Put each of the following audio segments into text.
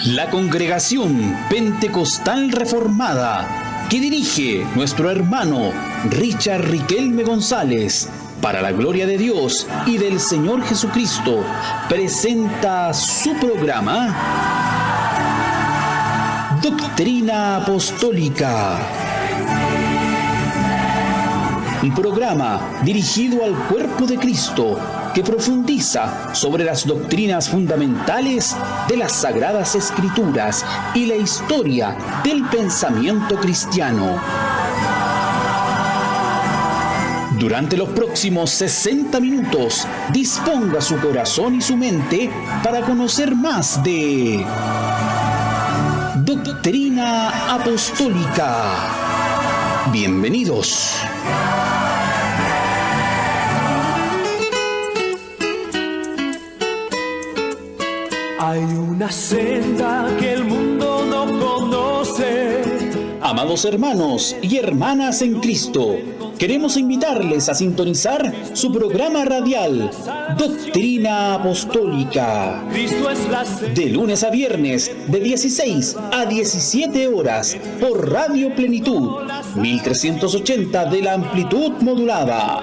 La Congregación Pentecostal Reformada, que dirige nuestro hermano Richard Riquelme González, para la gloria de Dios y del Señor Jesucristo, presenta su programa Doctrina Apostólica. Un programa dirigido al cuerpo de Cristo que profundiza sobre las doctrinas fundamentales de las Sagradas Escrituras y la historia del pensamiento cristiano. Durante los próximos 60 minutos, disponga su corazón y su mente para conocer más de Doctrina Apostólica. Bienvenidos. Hay una senda que el mundo no conoce. Amados hermanos y hermanas en Cristo, queremos invitarles a sintonizar su programa radial Doctrina Apostólica. De lunes a viernes, de 16 a 17 horas, por Radio Plenitud, 1380 de la amplitud modulada.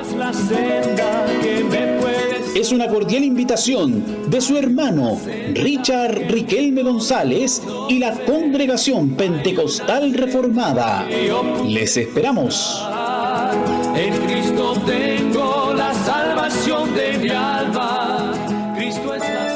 Es una cordial invitación de su hermano Richard Riquelme González y la Congregación Pentecostal Reformada. Les esperamos. En Cristo tengo la salvación de mi alma. Cristo es la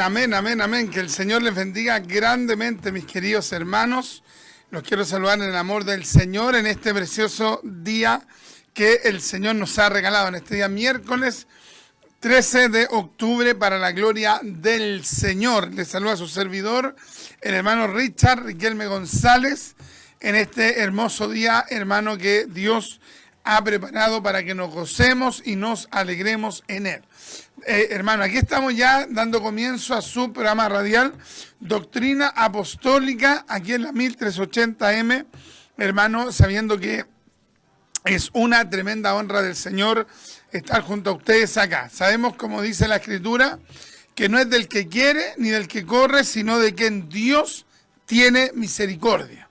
Amén. Que el Señor les bendiga grandemente, mis queridos hermanos. Los quiero saludar en el amor del Señor en este precioso día que el Señor nos ha regalado, en este día miércoles 13 de octubre, para la gloria del Señor. Les saluda a su servidor, el hermano Richard Riquelme González, en este hermoso día, hermano, que Dios ha preparado para que nos gocemos y nos alegremos en él. Hermano, aquí estamos ya dando comienzo a su programa radial Doctrina Apostólica, aquí en la 1380M, hermano, sabiendo que es una tremenda honra del Señor estar junto a ustedes acá. Sabemos, como dice la Escritura, que no es del que quiere ni del que corre, sino de quien Dios tiene misericordia.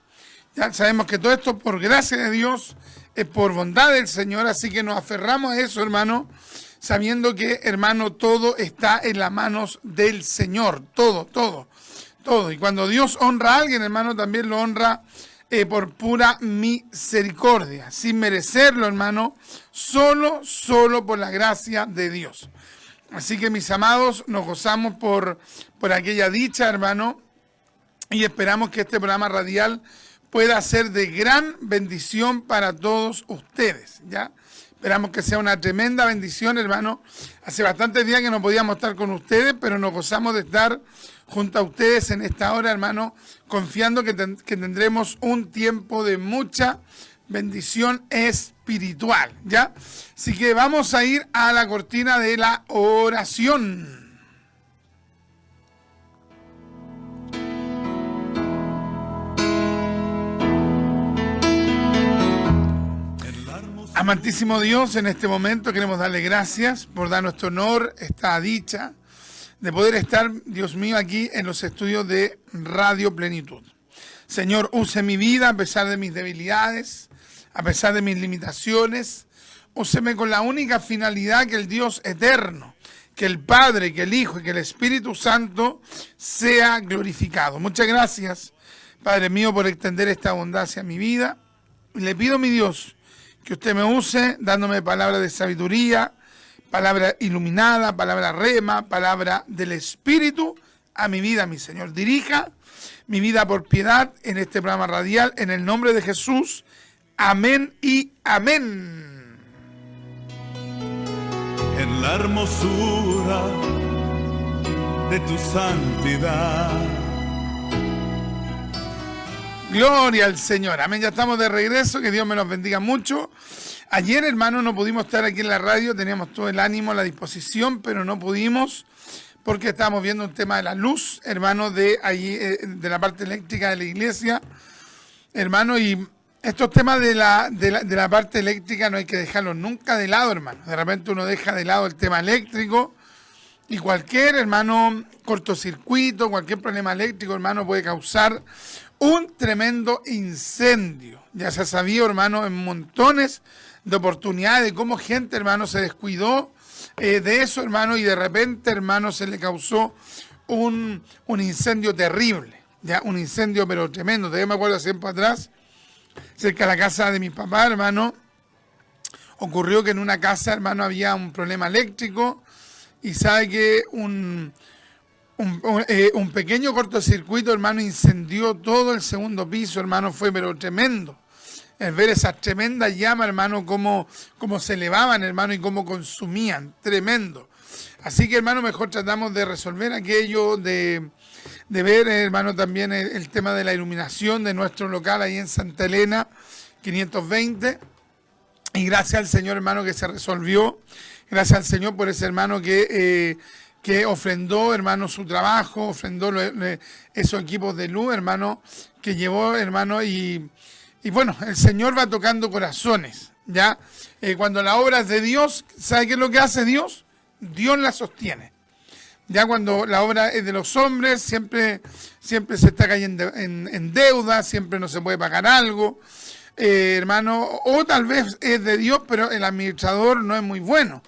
Ya sabemos que todo esto por gracia de Dios, es por bondad del Señor, así que nos aferramos a eso, hermano, sabiendo que, hermano, todo está en las manos del Señor, todo. Y cuando Dios honra a alguien, hermano, también lo honra por pura misericordia, sin merecerlo, hermano, solo por la gracia de Dios. Así que, mis amados, nos gozamos por aquella dicha, hermano, y esperamos que este programa radial pueda ser de gran bendición para todos ustedes, ¿ya? Esperamos que sea una tremenda bendición, hermano. Hace bastantes días que no podíamos estar con ustedes, pero nos gozamos de estar junto a ustedes en esta hora, hermano, confiando que tendremos un tiempo de mucha bendición espiritual. espiritual, ¿ya? Así que vamos a ir a la cortina de la oración. Amantísimo Dios, en este momento queremos darle gracias por dar nuestro honor, esta dicha de poder estar, Dios mío, aquí en los estudios de Radio Plenitud. Señor, use mi vida a pesar de mis debilidades, a pesar de mis limitaciones. Úseme con la única finalidad que el Dios eterno, que el Padre, que el Hijo y que el Espíritu Santo sea glorificado. Muchas gracias, Padre mío, por extender esta bondad hacia mi vida. Y le pido, mi Dios, que usted me use dándome palabra de sabiduría, palabra iluminada, palabra rema, palabra del Espíritu a mi vida, mi Señor. Dirija mi vida por piedad en este programa radial, en el nombre de Jesús. Amén y amén. En la hermosura de tu santidad. Gloria al Señor. Amén. Ya estamos de regreso. Que Dios me los bendiga mucho. Ayer, hermano, no pudimos estar aquí en la radio. Teníamos todo el ánimo, la disposición, pero no pudimos porque estábamos viendo un tema de la luz, hermano, de allí, de la parte eléctrica de la iglesia. Hermano, y estos temas de la parte eléctrica no hay que dejarlos nunca de lado, hermano. De repente uno deja de lado el tema eléctrico y cualquier, hermano, cortocircuito, cualquier problema eléctrico, hermano, puede causar un tremendo incendio. Ya se ha sabido, hermano, en montones de oportunidades de cómo gente, hermano, se descuidó de eso, hermano, y de repente, hermano, se le causó un incendio terrible, ya, un incendio pero tremendo. Todavía me acuerdo hace tiempo atrás, cerca de la casa de mi papá, hermano, ocurrió que en una casa, hermano, había un problema eléctrico y sabe que un pequeño cortocircuito, hermano, incendió todo el segundo piso, hermano, fue pero tremendo. El ver esas tremendas llamas, hermano, cómo se elevaban, hermano, y cómo consumían, tremendo. Así que, hermano, mejor tratamos de resolver aquello, de ver, hermano, también el tema de la iluminación de nuestro local ahí en Santa Elena, 520. Y gracias al Señor, hermano, que se resolvió. Gracias al Señor por ese hermano que ofrendó, hermano, su trabajo, ofrendó esos equipos de luz, hermano, que llevó, hermano, y bueno, el Señor va tocando corazones, ¿ya? Cuando la obra es de Dios, ¿sabe qué es lo que hace Dios? Dios la sostiene. Ya cuando la obra es de los hombres, siempre se está cayendo en deuda, siempre no se puede pagar algo, hermano, o tal vez es de Dios, pero el administrador no es muy bueno.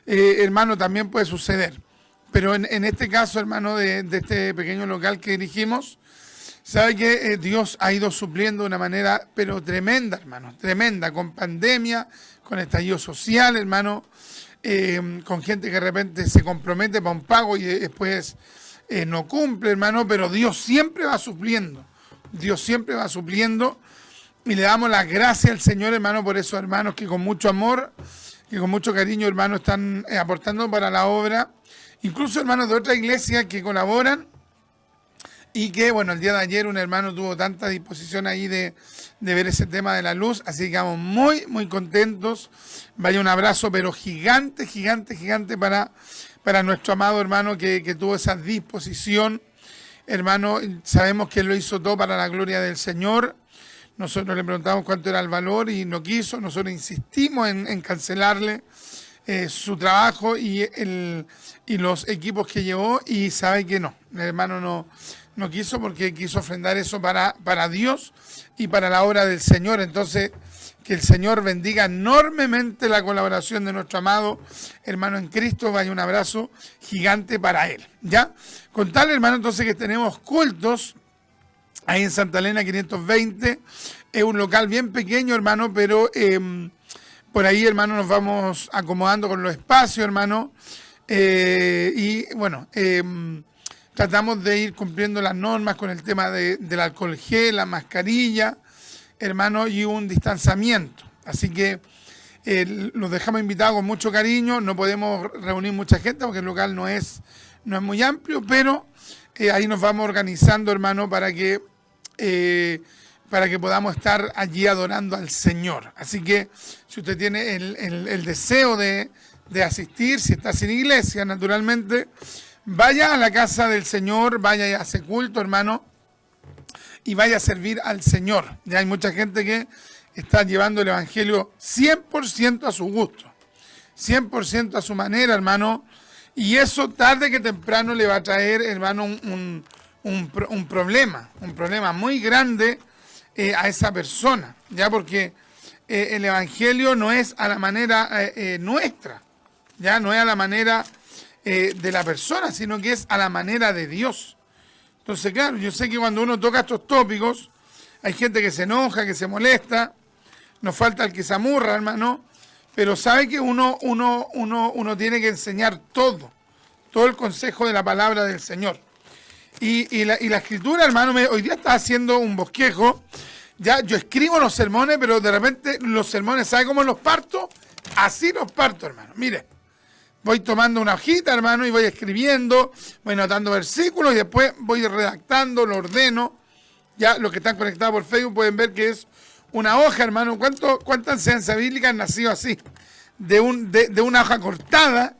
Hermano, también puede suceder. Pero en este caso, hermano, de este pequeño local que dirigimos, sabe que Dios ha ido supliendo de una manera, pero tremenda, hermano, tremenda, con pandemia, con estallido social, hermano, con gente que de repente se compromete para un pago y después no cumple, hermano, pero Dios siempre va supliendo, Dios siempre va supliendo, y le damos las gracias al Señor, hermano, por esos hermanos que con mucho amor, que con mucho cariño, hermano, están aportando para la obra, incluso hermanos de otra iglesia que colaboran. Y que, bueno, el día de ayer un hermano tuvo tanta disposición ahí de ver ese tema de la luz, así que vamos muy, muy contentos. Vaya un abrazo, pero gigante, gigante, gigante para nuestro amado hermano que tuvo esa disposición. Hermano, sabemos que él lo hizo todo para la gloria del Señor. Nosotros le preguntamos cuánto era el valor y no quiso. Nosotros insistimos en cancelarle su trabajo y los equipos que llevó, y sabe que no, el hermano no quiso, porque quiso ofrendar eso para Dios y para la obra del Señor. Entonces, que el Señor bendiga enormemente la colaboración de nuestro amado hermano en Cristo. Vaya un abrazo gigante para él, ¿ya? Con tal, hermano, entonces, que tenemos cultos ahí en Santa Elena 520. Es un local bien pequeño, hermano, pero por ahí, hermano, nos vamos acomodando con los espacios, hermano. Y bueno, tratamos de ir cumpliendo las normas con el tema del alcohol gel, la mascarilla, hermano, y un distanciamiento. Así que los dejamos invitados con mucho cariño. No podemos reunir mucha gente porque el local no es muy amplio, pero ahí nos vamos organizando, hermano, para que para que podamos estar allí adorando al Señor. Así que si usted tiene el deseo de asistir, si está sin iglesia, naturalmente, vaya a la casa del Señor, vaya y hace culto, hermano, y vaya a servir al Señor. Ya hay mucha gente que está llevando el Evangelio 100% a su gusto, 100% a su manera, hermano, y eso tarde que temprano le va a traer, hermano, un problema muy grande a esa persona, ya, porque el Evangelio no es a la manera nuestra, ya, no es a la manera de la persona, sino que es a la manera de Dios. Entonces, claro, yo sé que cuando uno toca estos tópicos, hay gente que se enoja, que se molesta, nos falta el que se amurra, hermano, pero sabe que uno tiene que enseñar todo el consejo de la palabra del Señor. Y la escritura, hermano, hoy día está haciendo un bosquejo. Ya yo escribo los sermones, pero de repente los sermones, ¿sabe cómo los parto? Así los parto, hermano. Mire, voy tomando una hojita, hermano, y voy escribiendo, voy notando versículos y después voy redactando, lo ordeno. Ya los que están conectados por Facebook pueden ver que es una hoja, hermano. ¿Cuántas enseñanzas bíblicas han nacido así? De una hoja cortada,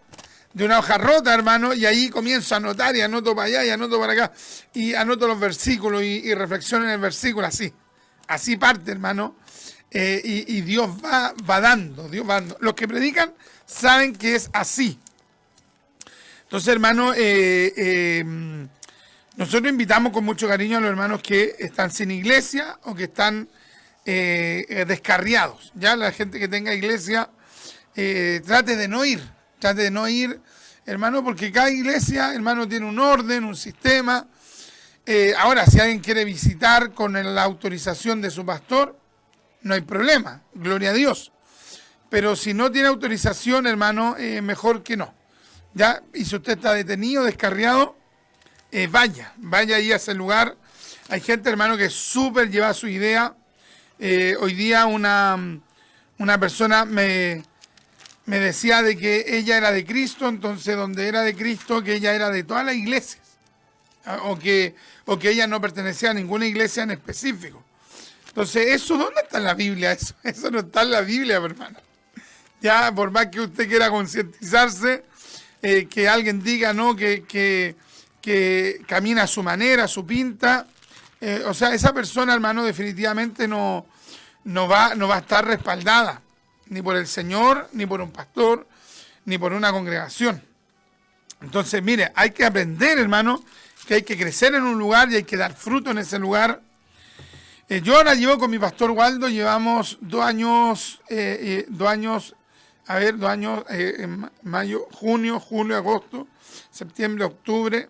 de una hoja rota, hermano, y ahí comienzo a anotar y anoto para allá y anoto para acá y anoto los versículos y reflexiono en el versículo así parte, hermano, y Dios va dando. Los que predican saben que es así. Entonces, hermano, nosotros invitamos con mucho cariño a los hermanos que están sin iglesia o que están descarriados. Ya la gente que tenga iglesia, trate de no ir, hermano, porque cada iglesia, hermano, tiene un orden, un sistema. Ahora, si alguien quiere visitar con la autorización de su pastor, no hay problema, gloria a Dios. Pero si no tiene autorización, hermano, mejor que no. Ya, y si usted está detenido, descarriado, vaya ahí a ese lugar. Hay gente, hermano, que súper lleva su idea. Hoy día una persona me decía de que ella era de Cristo, entonces donde era de Cristo, que ella era de todas las iglesias, o que ella no pertenecía a ninguna iglesia en específico. Entonces, ¿eso dónde está en la Biblia? Eso no está en la Biblia, hermano. Ya, por más que usted quiera concientizarse, que alguien diga, ¿no?, que camina a su manera, a su pinta, o sea, esa persona, hermano, definitivamente no va a estar respaldada, ni por el Señor, ni por un pastor, ni por una congregación. Entonces, mire, hay que aprender, hermano, que hay que crecer en un lugar y hay que dar fruto en ese lugar. Yo ahora llevo con mi pastor Waldo, llevamos 2 años, en mayo, junio, julio, agosto, septiembre, octubre.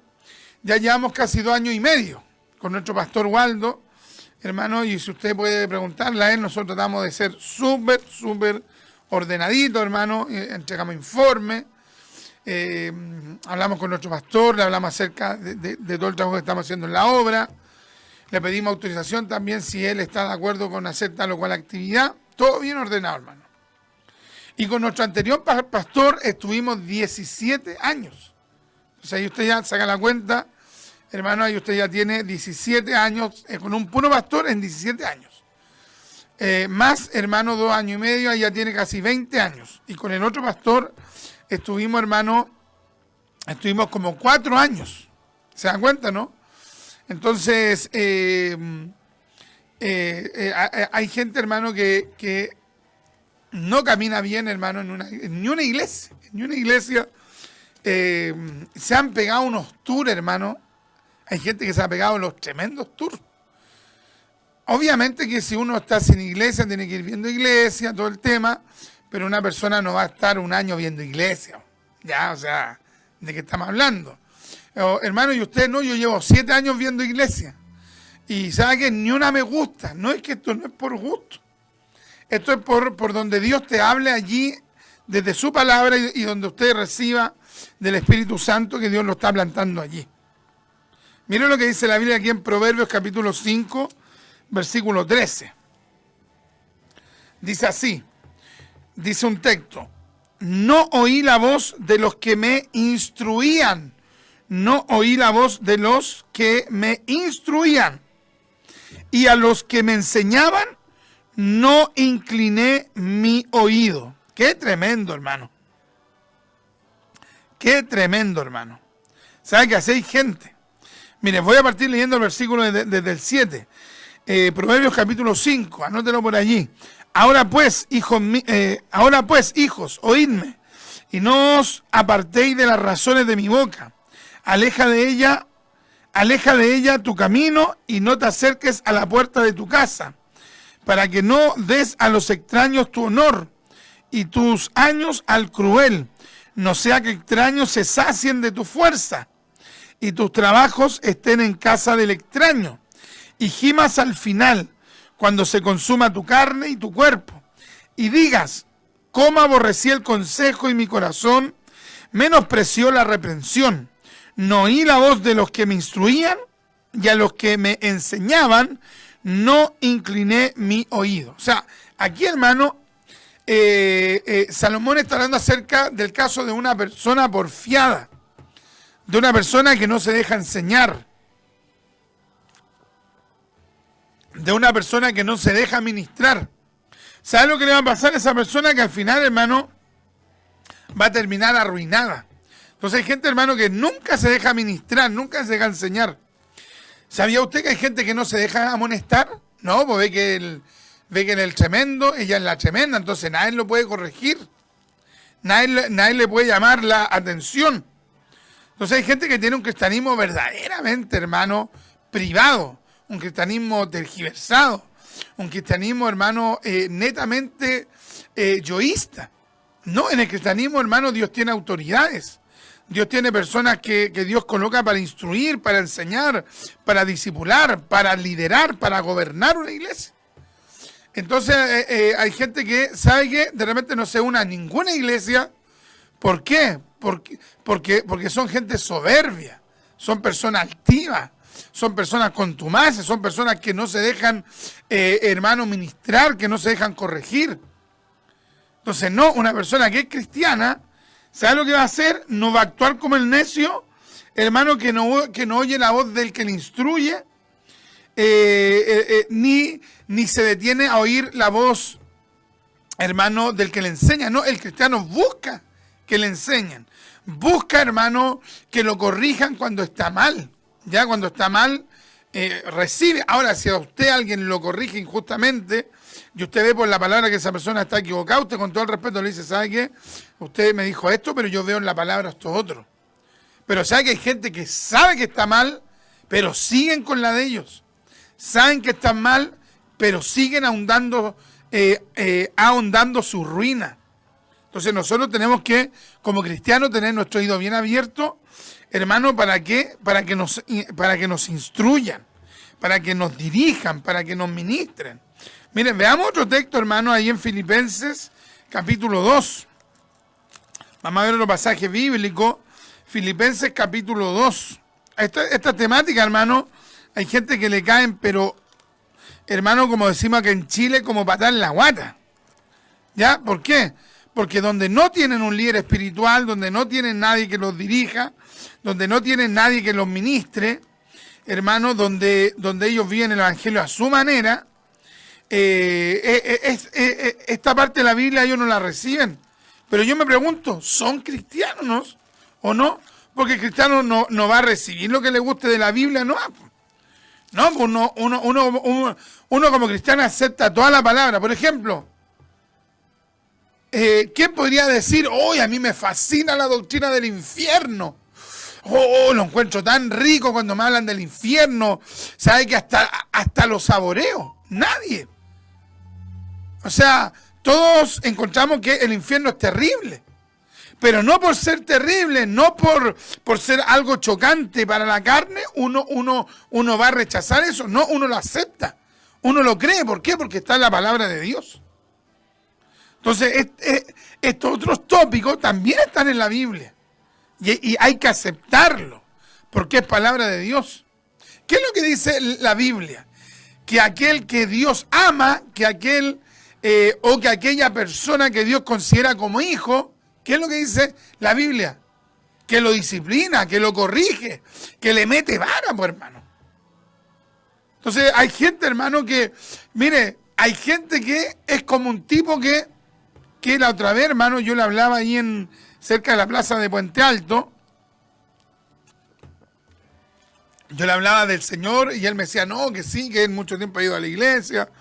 Ya llevamos casi 2 años y medio con nuestro pastor Waldo, hermano, y si usted puede preguntarle a él, nosotros tratamos de ser súper ordenaditos, hermano, entregamos informes, hablamos con nuestro pastor, le hablamos acerca de todo el trabajo que estamos haciendo en la obra, le pedimos autorización también si él está de acuerdo con hacer tal o cual actividad, todo bien ordenado, hermano. Y con nuestro anterior pastor estuvimos 17 años. O sea, ahí usted ya saca la cuenta, hermano, ahí usted ya tiene 17 años, con un puro pastor en 17 años. Más, hermano, 2 años y medio, ahí ya tiene casi 20 años. Y con el otro pastor estuvimos, hermano, como 4 años. ¿Se dan cuenta, no? Entonces, hay gente, hermano, que no camina bien, hermano, en ni una iglesia. Se han pegado unos tours, hermano. Hay gente que se ha pegado los tremendos tours. Obviamente que si uno está sin iglesia, tiene que ir viendo iglesia, todo el tema, pero una persona no va a estar 1 año viendo iglesia. Ya, o sea, ¿de qué estamos hablando? Hermano, y usted no, yo llevo 7 años viendo iglesia. Y sabe que ni una me gusta. No es que esto no es por gusto. Esto es por donde Dios te hable allí, desde su palabra y donde usted reciba del Espíritu Santo, que Dios lo está plantando allí. Miren lo que dice la Biblia aquí en Proverbios capítulo 5, versículo 13. Dice así, dice un texto: no oí la voz de los que me instruían, no oí la voz de los que me instruían. y a los que me enseñaban no incliné mi oído. Qué tremendo, hermano. Qué tremendo, hermano. ¿Sabe qué hacéis, gente? Mire, voy a partir leyendo el versículo desde el 7. Proverbios capítulo 5, anótelo por allí. Ahora pues, hijos, oídme, y no os apartéis de las razones de mi boca. Aleja de ella tu camino y no te acerques a la puerta de tu casa, para que no des a los extraños tu honor y tus años al cruel, no sea que extraños se sacien de tu fuerza y tus trabajos estén en casa del extraño, y gimas al final, cuando se consuma tu carne y tu cuerpo, y digas, cómo aborrecí el consejo y mi corazón menospreció la reprensión. No oí la voz de los que me instruían, y a los que me enseñaban no incliné mi oído. O sea, aquí, hermano, Salomón está hablando acerca del caso de una persona porfiada, de una persona que no se deja enseñar, de una persona que no se deja ministrar. ¿Sabe lo que le va a pasar a esa persona? Que al final, hermano, va a terminar arruinada. Entonces hay gente, hermano, que nunca se deja ministrar, nunca se deja enseñar. ¿Sabía usted que hay gente que no se deja amonestar? No, pues ve que él es el tremendo, ella es la tremenda, entonces nadie lo puede corregir. Nadie le puede llamar la atención. Entonces hay gente que tiene un cristianismo verdaderamente, hermano, privado, un cristianismo tergiversado, un cristianismo, hermano, netamente yoísta. No, en el cristianismo, hermano, Dios tiene autoridades. Dios tiene personas que Dios coloca para instruir, para enseñar, para discipular, para liderar, para gobernar una iglesia. Entonces hay gente que sabe que de repente no se une a ninguna iglesia. ¿Por qué? Porque son gente soberbia, son personas altivas, son personas contumaces, son personas que no se dejan, hermano, ministrar, que no se dejan corregir. Entonces no, una persona que es cristiana, ¿sabe lo que va a hacer? No va a actuar como el necio, hermano, que no oye la voz del que le instruye, ni se detiene a oír la voz, hermano, del que le enseña. No, el cristiano busca que le enseñen, busca, hermano, que lo corrijan cuando está mal. Ya cuando está mal, recibe. Ahora, si a usted alguien lo corrige injustamente y usted ve por la palabra que esa persona está equivocada, usted con todo el respeto le dice, ¿sabe qué? Usted me dijo esto, pero yo veo en la palabra esto otro. Pero sabe que hay gente que sabe que está mal, pero siguen con la de ellos. Saben que están mal, pero siguen ahondando su ruina. Entonces nosotros tenemos que, como cristianos, tener nuestro oído bien abierto, hermano, ¿para qué? Para que nos instruyan, para que nos dirijan, para que nos ministren. Miren, veamos otro texto, hermano, ahí en Filipenses, capítulo 2. Vamos a ver otro pasaje bíblico, Filipenses, capítulo 2. Esta temática, hermano, hay gente que le caen, pero, hermano, como decimos acá en Chile, como patar en la guata. ¿Ya? ¿Por qué? Porque donde no tienen un líder espiritual, donde no tienen nadie que los dirija, donde no tienen nadie que los ministre, hermano, donde ellos viven el evangelio a su manera, esta parte de la Biblia ellos no la reciben. Pero yo me pregunto, ¿son cristianos o no? Porque el cristiano no va a recibir lo que le guste de la Biblia, no. No, pues uno como cristiano acepta toda la palabra. Por ejemplo, ¿quién podría decir, hoy a mí me fascina la doctrina del infierno? Lo encuentro tan rico cuando me hablan del infierno. ¿Sabe que hasta lo saboreo? Nadie. O sea, todos encontramos que el infierno es terrible. Pero no por ser terrible, no por ser algo chocante para la carne, uno va a rechazar eso. No, uno lo acepta. Uno lo cree. ¿Por qué? Porque está en la palabra de Dios. Entonces, estos otros tópicos también están en la Biblia. Y hay que aceptarlo, porque es palabra de Dios. ¿Qué es lo que dice la Biblia? Que aquel que Dios ama, que aquella persona que Dios considera como hijo, ¿qué es lo que dice la Biblia? Que lo disciplina, que lo corrige, que le mete vara, pues, hermano. Entonces hay gente, hermano, que, mire, hay gente que es como un tipo que la otra vez, hermano, yo le hablaba ahí cerca de la plaza de Puente Alto. Yo le hablaba del Señor y él me decía, no, que sí, que él mucho tiempo ha ido a la iglesia.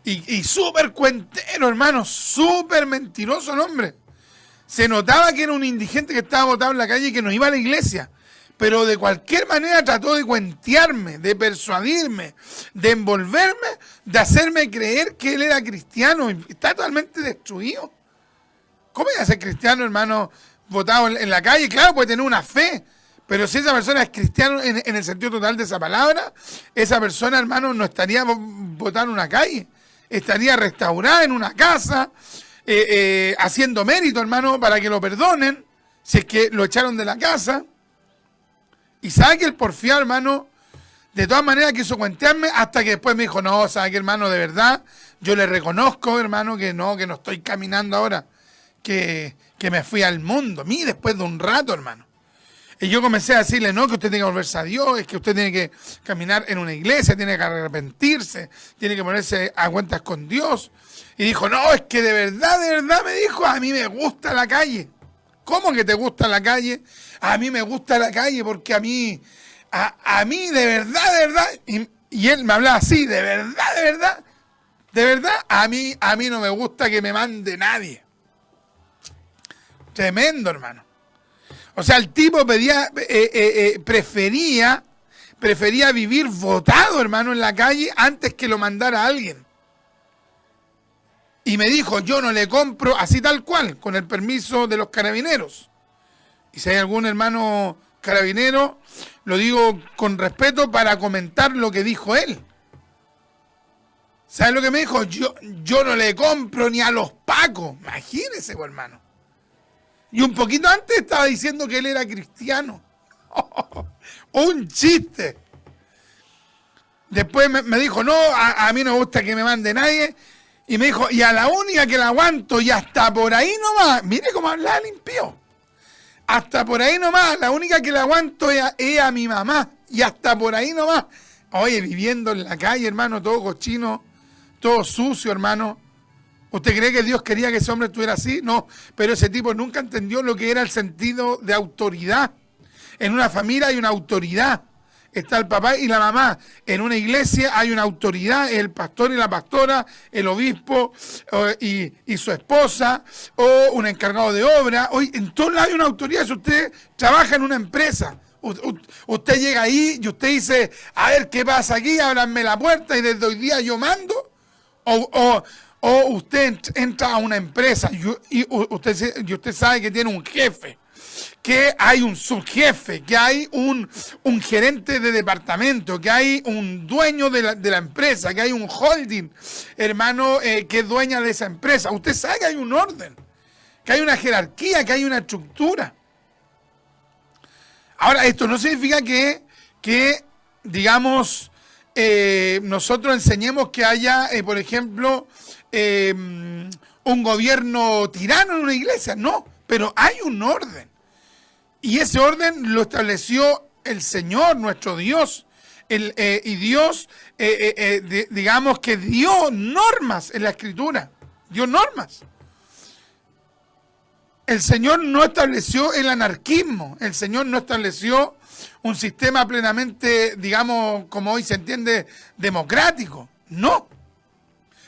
Y súper cuentero, hermano, súper mentiroso el hombre. Se notaba que era un indigente que estaba botado en la calle y que no iba a la iglesia. Pero de cualquier manera trató de cuentearme, de persuadirme, de envolverme, de hacerme creer que él era cristiano. Está totalmente destruido. ¿Cómo iba a ser cristiano, hermano, botado en la calle? Claro, puede tener una fe. Pero si esa persona es cristiano en el sentido total de esa palabra, esa persona, hermano, no estaría botada en una calle. Estaría restaurada en una casa, haciendo mérito, hermano, para que lo perdonen, si es que lo echaron de la casa. Y sabe que el porfiado, hermano, de todas maneras quiso cuentearme hasta que después me dijo, no, sabe que, hermano, de verdad, yo le reconozco, hermano, que no estoy caminando ahora, que me fui al mundo. A mí, después de un rato, hermano. Y yo comencé a decirle, no, que usted tiene que volverse a Dios, es que usted tiene que caminar en una iglesia, tiene que arrepentirse, tiene que ponerse a cuentas con Dios. Y dijo, no, es que de verdad, me dijo, a mí me gusta la calle. ¿Cómo que te gusta la calle? A mí me gusta la calle porque a mí de verdad, y él me hablaba así, de verdad, a mí no me gusta que me mande nadie. Tremendo, hermano. O sea, el tipo prefería vivir botado, hermano, en la calle antes que lo mandara alguien. Y me dijo, yo no le compro así tal cual, con el permiso de los carabineros. Y si hay algún hermano carabinero, lo digo con respeto para comentar lo que dijo él. ¿Sabes lo que me dijo? Yo no le compro ni a los pacos. Imagínese, hermano. Y un poquito antes estaba diciendo que él era cristiano. Un chiste. Después me dijo, no, a mí no me gusta que me mande nadie. Y me dijo, y a la única que la aguanto y hasta por ahí nomás, mire cómo hablaba limpio. Hasta por ahí nomás, la única que la aguanto es a mi mamá. Y hasta por ahí nomás. Oye, viviendo en la calle, hermano, todo cochino, todo sucio, hermano. ¿Usted cree que Dios quería que ese hombre estuviera así? No, pero ese tipo nunca entendió lo que era el sentido de autoridad. En una familia hay una autoridad. Está el papá y la mamá. En una iglesia hay una autoridad, el pastor y la pastora, el obispo y su esposa, o un encargado de obra. Hoy en todos lados hay una autoridad. Si usted trabaja en una empresa, usted llega ahí y usted dice, a ver qué pasa aquí, ábranme la puerta y desde hoy día yo mando, o usted entra a una empresa y usted sabe que tiene un jefe, que hay un subjefe, que hay un gerente de departamento, que hay un dueño de la empresa, que hay un holding, hermano, que es dueña de esa empresa. Usted sabe que hay un orden, que hay una jerarquía, que hay una estructura. Ahora, esto no significa que digamos, nosotros enseñemos que haya, por ejemplo, un gobierno tirano en una iglesia. No, pero hay un orden. Y ese orden lo estableció el Señor, nuestro Dios. Y Dios, digamos que dio normas en la Escritura. Dio normas. El Señor no estableció el anarquismo. El Señor no estableció un sistema plenamente, digamos, como hoy se entiende, democrático. No.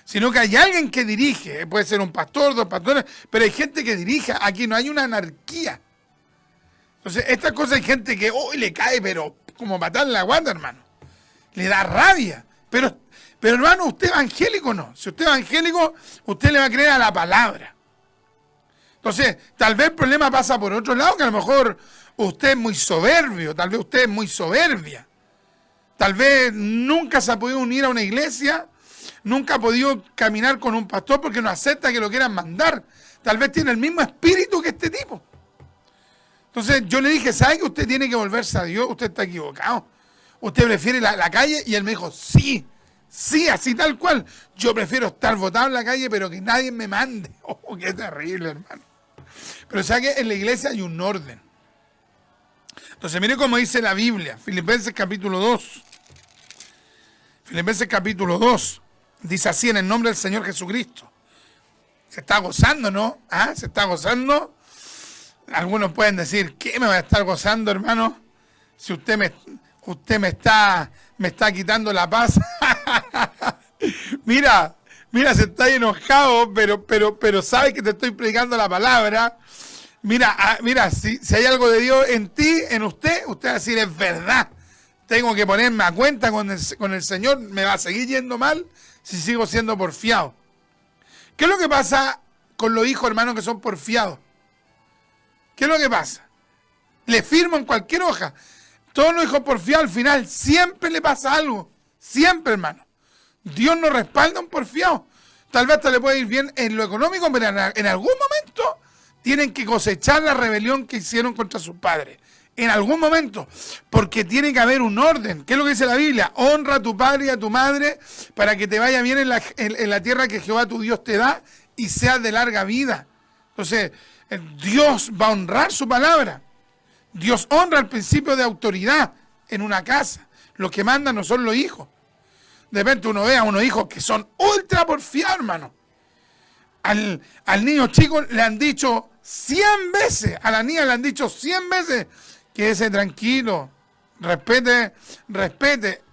Sino que hay alguien que dirige. Puede ser un pastor, dos pastores, pero hay gente que dirige. Aquí no hay una anarquía. Entonces, esta cosa hay gente que hoy le cae, pero como patar la guata, hermano. Le da rabia. Pero hermano, usted evangélico no. Si usted es evangélico, usted le va a creer a la palabra. Entonces, tal vez el problema pasa por otro lado, que a lo mejor usted es muy soberbio, tal vez usted es muy soberbia. Tal vez nunca se ha podido unir a una iglesia, nunca ha podido caminar con un pastor porque no acepta que lo quieran mandar. Tal vez tiene el mismo espíritu que este tipo. Entonces yo le dije, ¿sabe que usted tiene que volverse a Dios? Usted está equivocado. Usted prefiere la calle. Y él me dijo, sí, así tal cual. Yo prefiero estar botado en la calle, pero que nadie me mande. Oh, qué terrible, hermano. Pero ¿sabe que en la iglesia hay un orden? Entonces mire cómo dice la Biblia, Filipenses capítulo 2. Filipenses capítulo 2, dice así: en el nombre del Señor Jesucristo. Se está gozando, ¿no? ¿Ah? ¿Se está gozando? Algunos pueden decir, ¿qué me va a estar gozando, hermano? Si usted me está quitando la paz. Mira, se está enojado, pero sabe que te estoy predicando la palabra. Mira, si hay algo de Dios en ti, en usted va a decir, es verdad. Tengo que ponerme a cuenta con el Señor, me va a seguir yendo mal si sigo siendo porfiado. ¿Qué es lo que pasa con los hijos, hermanos, que son porfiados? ¿Qué es lo que pasa? Le firman cualquier hoja. Todos los hijos porfiados al final siempre le pasa algo. Siempre, hermano. Dios no respalda a un porfiado. Tal vez hasta le puede ir bien en lo económico, pero en algún momento tienen que cosechar la rebelión que hicieron contra sus padres. En algún momento. Porque tiene que haber un orden. ¿Qué es lo que dice la Biblia? Honra a tu padre y a tu madre para que te vaya bien en la tierra que Jehová tu Dios te da y seas de larga vida. Entonces, Dios va a honrar su palabra. Dios honra el principio de autoridad en una casa. Los que mandan no son los hijos. De repente uno ve a unos hijos que son ultra porfiados, hermano. Al niño chico le han dicho 100 veces, a la niña le han dicho 100 veces, quédese tranquilo, respete.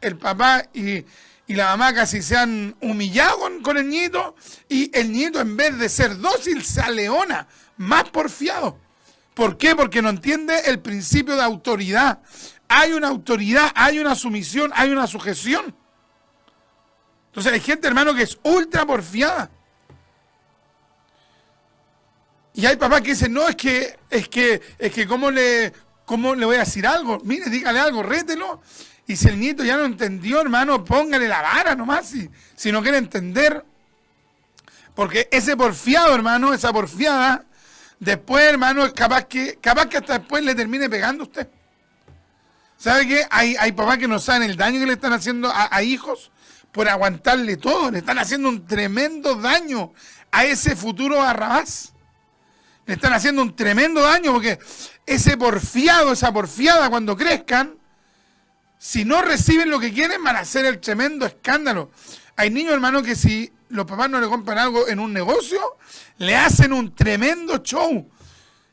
El papá y la mamá casi se han humillado con el niñito, y el niñito, en vez de ser dócil, se aleona, más porfiado. ¿Por qué? Porque no entiende el principio de autoridad. Hay una autoridad, hay una sumisión, hay una sujeción. Entonces hay gente, hermano, que es ultra porfiada. Y hay papás que dicen, no, es que ¿cómo le voy a decir algo? Mire, dígale algo, rételo. Y si el nieto ya no entendió, hermano, póngale la vara nomás, si no quiere entender. Porque ese porfiado, hermano, esa porfiada, después, hermano, es capaz que hasta después le termine pegando a usted. ¿Sabe qué? Hay papás que no saben el daño que le están haciendo a hijos por aguantarle todo. Le están haciendo un tremendo daño a ese futuro Barrabás. Le están haciendo un tremendo daño, porque ese porfiado, esa porfiada, cuando crezcan, si no reciben lo que quieren, van a hacer el tremendo escándalo. Hay niños, hermano, que si los papás no le compran algo en un negocio, le hacen un tremendo show.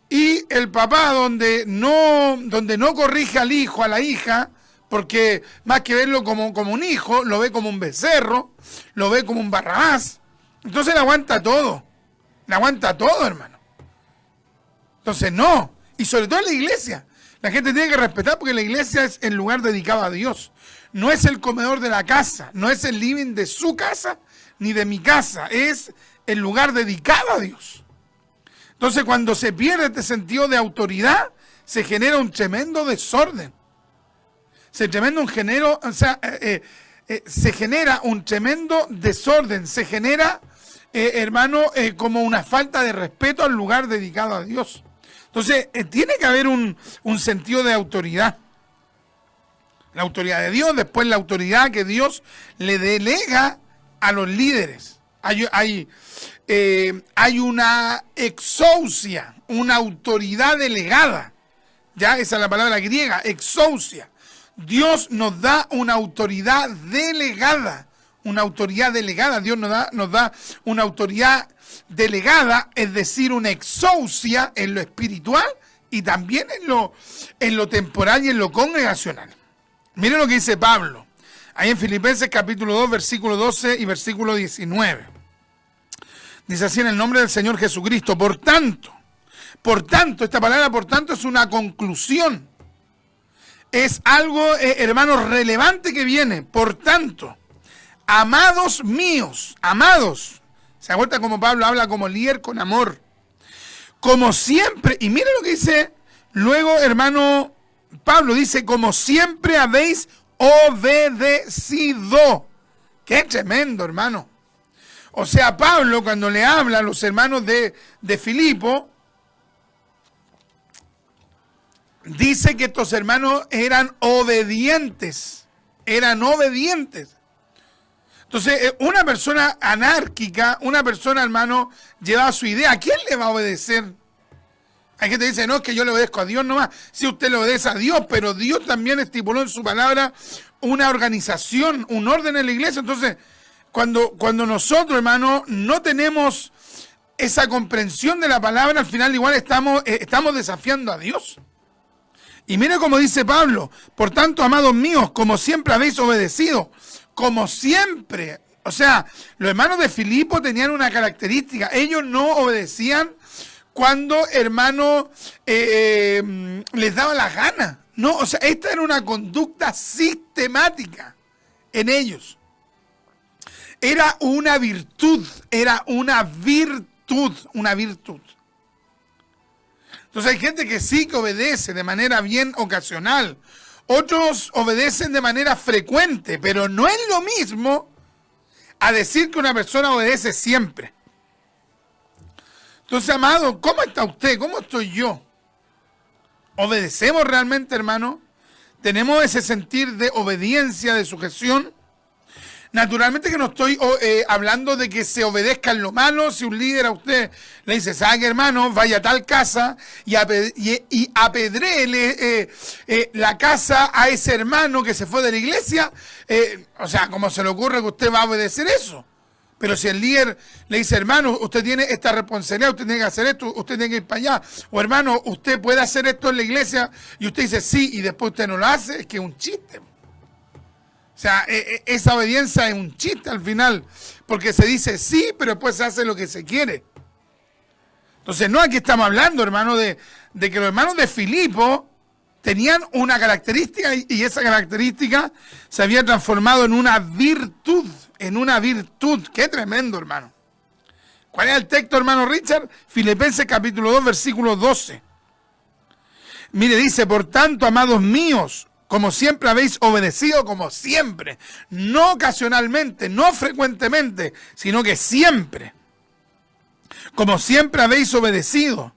Y el papá, donde no corrige al hijo, a la hija, porque más que verlo como un hijo, lo ve como un becerro, lo ve como un Barrabás. Entonces le aguanta todo, hermano. Entonces no, y sobre todo en la iglesia. La gente tiene que respetar, porque la iglesia es el lugar dedicado a Dios. No es el comedor de la casa, no es el living de su casa, ni de mi casa. Es el lugar dedicado a Dios. Entonces, cuando se pierde este sentido de autoridad, se genera un tremendo desorden. Se genera un tremendo desorden. Se genera, hermano, como una falta de respeto al lugar dedicado a Dios. Entonces, tiene que haber un sentido de autoridad. La autoridad de Dios, después la autoridad que Dios le delega a los líderes. Hay una exousia, una autoridad delegada. Ya, esa es la palabra griega, exousia. Dios nos da una autoridad delegada. Una autoridad delegada. Dios nos da una autoridad delegada, es decir, una exousia en lo espiritual y también en lo temporal y en lo congregacional. Miren lo que dice Pablo, ahí en Filipenses capítulo 2, versículo 12 y versículo 19. Dice así: en el nombre del Señor Jesucristo, por tanto, esta palabra por tanto es una conclusión. Es algo, hermanos, relevante que viene. Por tanto, amados míos, amados. ¿Se acuerda cómo Pablo habla como líder con amor? Como siempre, y miren lo que dice luego, hermano, Pablo dice, como siempre habéis obedecido. ¡Qué tremendo, hermano! O sea, Pablo, cuando le habla a los hermanos de Filipo, dice que estos hermanos eran obedientes. Entonces, una persona anárquica, una persona, hermano, llevaba su idea. ¿A quién le va a obedecer? Hay gente que dice, no, es que yo le obedezco a Dios nomás. Sí, usted le obedece a Dios, pero Dios también estipuló en su palabra una organización, un orden en la iglesia. Entonces, cuando nosotros, hermano, no tenemos esa comprensión de la palabra, al final igual estamos desafiando a Dios. Y mire cómo dice Pablo: por tanto, amados míos, como siempre habéis obedecido, como siempre. O sea, los hermanos de Filipo tenían una característica: ellos no obedecían cuando, hermano, les daba la gana. No, o sea, esta era una conducta sistemática en ellos. Era una virtud, una virtud. Entonces hay gente que sí que obedece de manera bien ocasional. Otros obedecen de manera frecuente, pero no es lo mismo a decir que una persona obedece siempre. Entonces, amado, ¿cómo está usted? ¿Cómo estoy yo? ¿Obedecemos realmente, hermano? ¿Tenemos ese sentir de obediencia, de sujeción? Naturalmente que no estoy hablando de que se obedezca en lo malo. Si un líder a usted le dice, ¿sabe qué, hermano? Vaya a tal casa y apedréele la casa a ese hermano que se fue de la iglesia. O sea, ¿cómo se le ocurre que usted va a obedecer eso? Pero si el líder le dice, hermano, usted tiene esta responsabilidad, usted tiene que hacer esto, usted tiene que ir para allá. O hermano, usted puede hacer esto en la iglesia, y usted dice sí, y después usted no lo hace, es que es un chiste. O sea, esa obediencia es un chiste al final, porque se dice sí, pero después se hace lo que se quiere. Entonces, no, aquí estamos hablando, hermano, de que los hermanos de Filipo tenían una característica, y esa característica se había transformado en una virtud. ¡Qué tremendo, hermano! ¿Cuál es el texto, hermano Richard? Filipenses capítulo 2, versículo 12. Mire, dice, por tanto, amados míos, como siempre habéis obedecido, como siempre, no ocasionalmente, no frecuentemente, sino que siempre, como siempre habéis obedecido,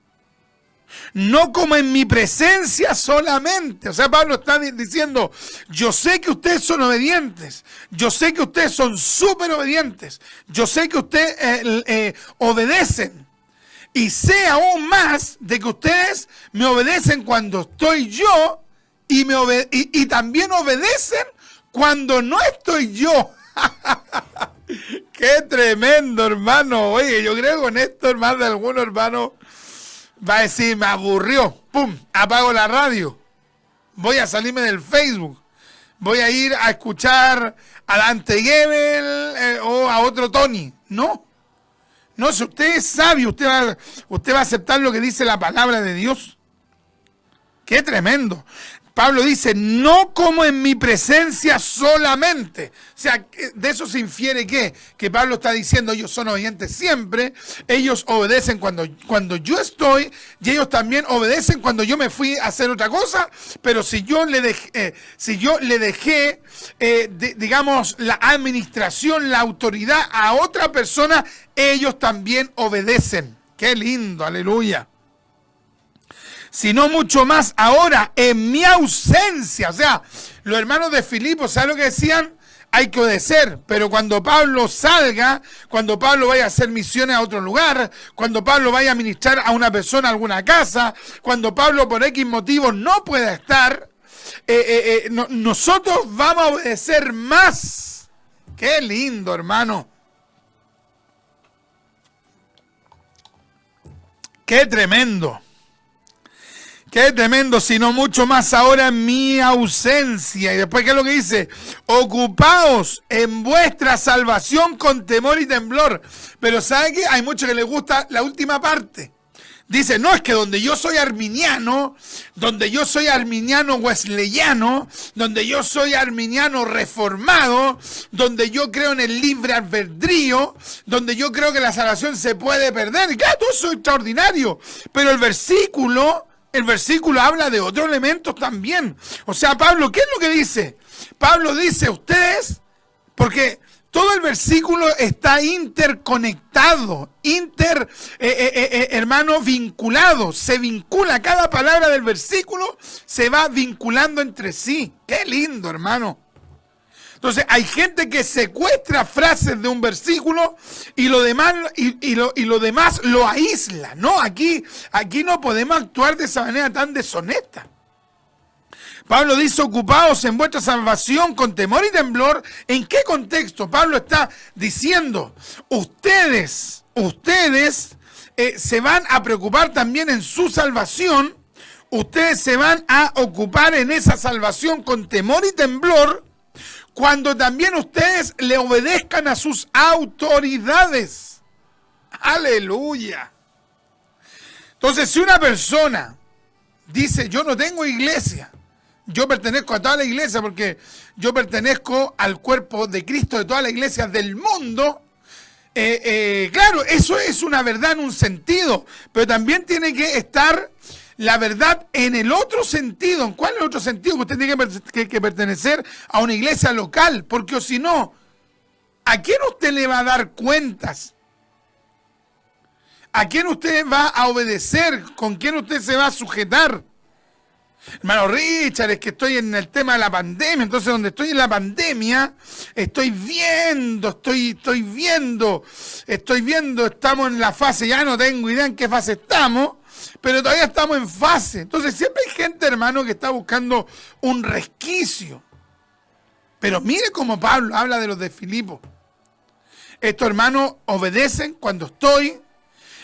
no como en mi presencia solamente. O sea, Pablo está diciendo, yo sé que ustedes son obedientes, yo sé que ustedes son súper obedientes, yo sé que ustedes obedecen, y sé aún más de que ustedes me obedecen cuando estoy yo, y también obedecen cuando no estoy yo. ¡Qué tremendo, hermano! Oye, yo creo que con esto, hermano, de algunos hermanos va a decir, me aburrió, pum, apago la radio, voy a salirme del Facebook, voy a ir a escuchar a Dante Gebel o a otro Tony. No, si usted es sabio, usted va a aceptar lo que dice la palabra de Dios. ¡Qué tremendo! Pablo dice, no como en mi presencia solamente. O sea, de eso se infiere que Pablo está diciendo, ellos son obedientes siempre, ellos obedecen cuando yo estoy, y ellos también obedecen cuando yo me fui a hacer otra cosa, pero si yo le dejé, digamos, la administración, la autoridad a otra persona, ellos también obedecen. ¡Qué lindo! ¡Aleluya! Sino mucho más ahora, en mi ausencia. O sea, los hermanos de Filipo, ¿saben lo que decían? Hay que obedecer, pero cuando Pablo salga, cuando Pablo vaya a hacer misiones a otro lugar, cuando Pablo vaya a ministrar a una persona a alguna casa, cuando Pablo por X motivos no pueda estar, nosotros vamos a obedecer más. ¡Qué lindo, hermano! ¡Qué tremendo! ¡Qué tremendo! Sino mucho más ahora en mi ausencia. Y después, ¿qué es lo que dice? Ocupaos en vuestra salvación con temor y temblor. Pero ¿sabe qué? Hay muchos que les gusta la última parte. Dice, no, es que donde yo soy arminiano wesleyano, donde yo soy arminiano reformado, donde yo creo en el libre albedrío, donde yo creo que la salvación se puede perder. Y claro, todo eso es extraordinario. Pero el versículo habla de otros elementos también. O sea, Pablo, ¿qué es lo que dice? Pablo dice, ustedes, porque todo el versículo está interconectado, hermano, vinculado. Se vincula, cada palabra del versículo se va vinculando entre sí. ¡Qué lindo, hermano! Entonces hay gente que secuestra frases de un versículo y lo demás, lo demás lo aísla. No, aquí no podemos actuar de esa manera tan deshonesta. Pablo dice, ocupaos en vuestra salvación con temor y temblor. ¿En qué contexto? Pablo está diciendo, ustedes se van a preocupar también en su salvación. Ustedes se van a ocupar en esa salvación con temor y temblor cuando también ustedes le obedezcan a sus autoridades. ¡Aleluya! Entonces, si una persona dice, yo no tengo iglesia, yo pertenezco a toda la iglesia porque yo pertenezco al cuerpo de Cristo de todas las iglesias del mundo, claro, eso es una verdad en un sentido, pero también tiene que estar la verdad en el otro sentido. ¿En cuál es el otro sentido? Usted tiene que pertenecer a una iglesia local, porque o si no, ¿a quién usted le va a dar cuentas? ¿A quién usted va a obedecer? ¿Con quién usted se va a sujetar? Hermano Richard, es que estoy en el tema de la pandemia, entonces donde estoy en la pandemia, estoy viendo, estamos en la fase, ya no tengo idea en qué fase estamos, pero todavía estamos en fase. Entonces siempre hay gente, hermano, que está buscando un resquicio. Pero mire cómo Pablo habla de los de Filipo. Estos hermanos obedecen cuando estoy,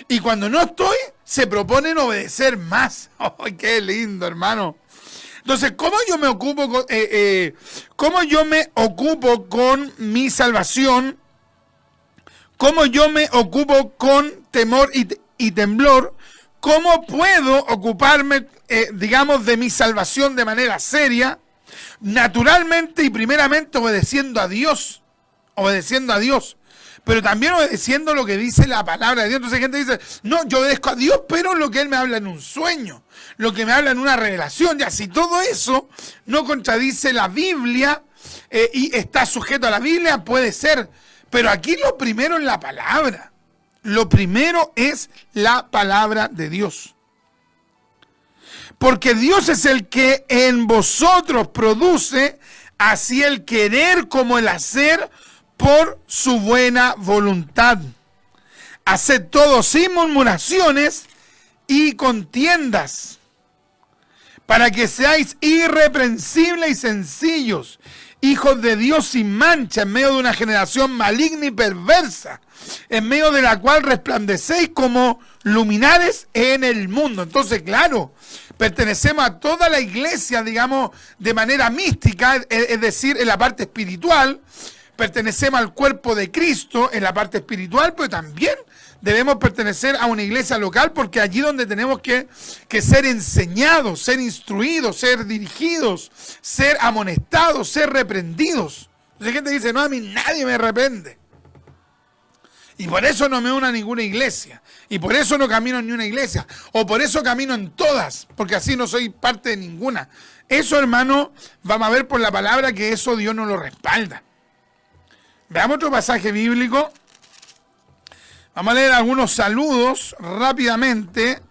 y cuando no estoy, se proponen obedecer más. ¡Ay, qué lindo, hermano! Entonces, ¿cómo yo me ocupo con mi salvación? ¿Cómo yo me ocupo con temor y temblor? ¿Cómo puedo ocuparme, de mi salvación de manera seria? Naturalmente y primeramente obedeciendo a Dios. Pero también obedeciendo lo que dice la palabra de Dios. Entonces hay gente que dice, no, yo obedezco a Dios, pero lo que Él me habla en un sueño, lo que me habla en una revelación, ya si todo eso no contradice la Biblia y está sujeto a la Biblia, puede ser. Pero aquí lo primero es la palabra. Lo primero es la palabra de Dios. Porque Dios es el que en vosotros produce así el querer como el hacer por su buena voluntad. Haced todo sin murmuraciones y contiendas, para que seáis irreprensibles y sencillos, hijos de Dios sin mancha, en medio de una generación maligna y perversa, en medio de la cual resplandecéis como luminares en el mundo. Entonces, claro, pertenecemos a toda la iglesia, de manera mística, es decir, en la parte espiritual. Pertenecemos al cuerpo de Cristo en la parte espiritual, pero también debemos pertenecer a una iglesia local, porque allí donde tenemos que ser enseñados, ser instruidos, ser dirigidos, ser amonestados, ser reprendidos. Entonces gente dice, no, a mí nadie me reprende. Y por eso no me uno a ninguna iglesia. Y por eso no camino en ni una iglesia. O por eso camino en todas, porque así no soy parte de ninguna. Eso, hermano, vamos a ver por la palabra que eso Dios no lo respalda. Veamos otro pasaje bíblico. Vamos a leer algunos saludos rápidamente.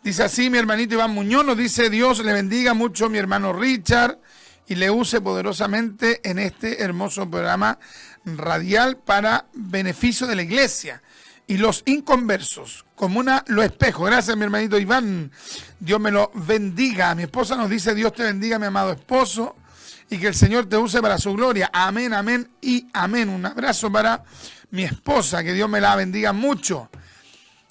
Dice así mi hermanito Iván Muñoz, nos dice: Dios le bendiga mucho mi hermano Richard y le use poderosamente en este hermoso programa radial para beneficio de la iglesia y los inconversos. Comuna Lo Espejo. Gracias mi hermanito Iván. Dios me lo bendiga. Mi esposa nos dice: Dios te bendiga, mi amado esposo, y que el Señor te use para su gloria. Amén, amén y amén. Un abrazo para mi esposa, que Dios me la bendiga mucho.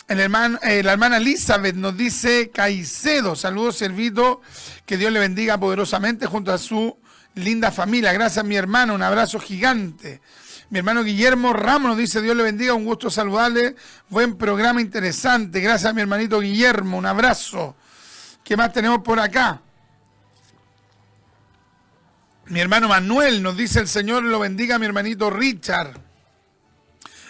La hermana Elizabeth nos dice: Caicedo, saludos servido, que Dios le bendiga poderosamente junto a su linda familia. Gracias mi hermano, un abrazo gigante. Mi hermano Guillermo Ramos nos dice: Dios le bendiga, un gusto saludarle, buen programa interesante. Gracias mi hermanito Guillermo, un abrazo. ¿Qué más tenemos por acá? Mi hermano Manuel nos dice: el Señor lo bendiga, mi hermanito Richard.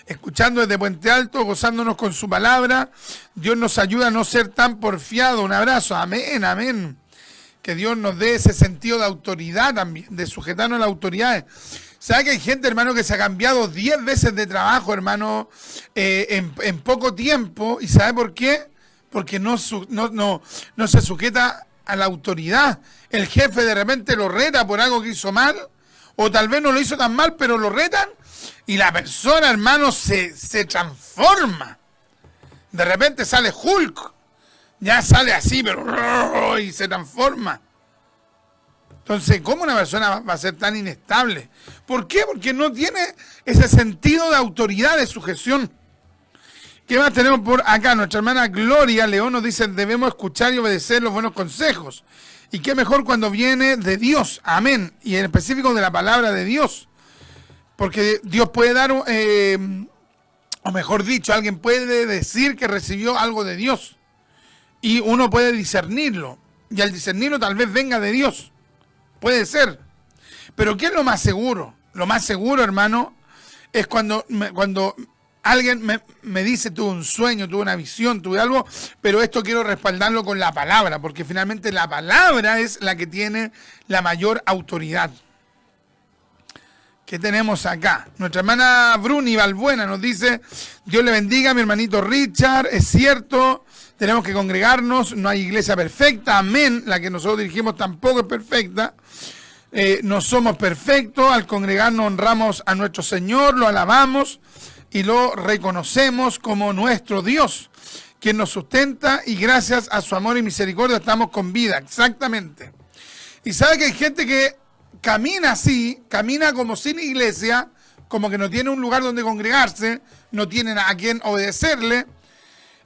Escuchando desde Puente Alto, gozándonos con su palabra. Dios nos ayuda a no ser tan porfiado. Un abrazo. Amén, amén. Que Dios nos dé ese sentido de autoridad también, de sujetarnos a las autoridades. ¿Sabe que hay gente, hermano, que se ha cambiado 10 veces de trabajo, hermano, en poco tiempo? ¿Y sabe por qué? Porque no se sujeta a la autoridad. El jefe de repente lo reta por algo que hizo mal, o tal vez no lo hizo tan mal, pero lo retan, y la persona, hermano, se transforma. De repente sale Hulk, ya sale así, pero y se transforma. Entonces, ¿cómo una persona va a ser tan inestable? ¿Por qué? Porque no tiene ese sentido de autoridad, de sujeción. ¿Qué más tenemos por acá? Nuestra hermana Gloria León nos dice, debemos escuchar y obedecer los buenos consejos. Y qué mejor cuando viene de Dios, amén, y en específico de la palabra de Dios. Porque Dios puede dar, o mejor dicho, alguien puede decir que recibió algo de Dios. Y uno puede discernirlo. Y al discernirlo tal vez venga de Dios. Puede ser. Pero ¿qué es lo más seguro? Lo más seguro, hermano, es cuando alguien me dice, tuve un sueño, tuve una visión, tuve algo, pero esto quiero respaldarlo con la palabra, porque finalmente la palabra es la que tiene la mayor autoridad. ¿Qué tenemos acá? Nuestra hermana Bruni Balbuena nos dice, Dios le bendiga, mi hermanito Richard, es cierto, tenemos que congregarnos, no hay iglesia perfecta, amén, la que nosotros dirigimos tampoco es perfecta, no somos perfectos, al congregarnos honramos a nuestro Señor, lo alabamos y lo reconocemos como nuestro Dios, quien nos sustenta y gracias a su amor y misericordia estamos con vida, exactamente. Y sabe que hay gente que camina así, camina como sin iglesia, como que no tiene un lugar donde congregarse, no tienen a quien obedecerle,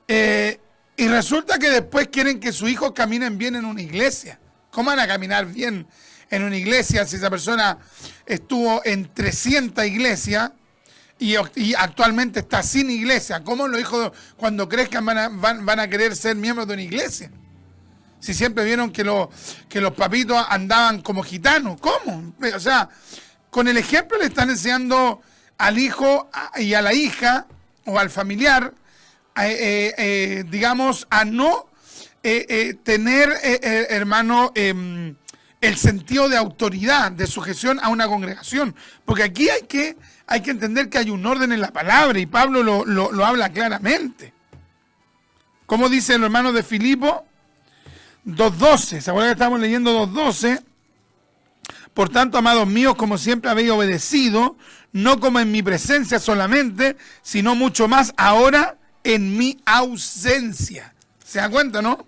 y resulta que después quieren que sus hijos caminen bien en una iglesia. ¿Cómo van a caminar bien en una iglesia si esa persona estuvo en 300 iglesias y actualmente está sin iglesia? ¿Cómo los hijos cuando crezcan van a querer ser miembros de una iglesia? Si siempre vieron que los papitos andaban como gitanos. ¿Cómo? O sea, con el ejemplo le están enseñando al hijo y a la hija o al familiar, digamos, a no tener, hermano, el sentido de autoridad, de sujeción a una congregación. Porque aquí hay que entender que hay un orden en la palabra y Pablo lo habla claramente. Como dicen los hermanos de Filipo 2.12, ¿se acuerdan que estamos leyendo 2.12? Por tanto, amados míos, como siempre habéis obedecido, no como en mi presencia solamente, sino mucho más ahora en mi ausencia. ¿Se dan cuenta, no? O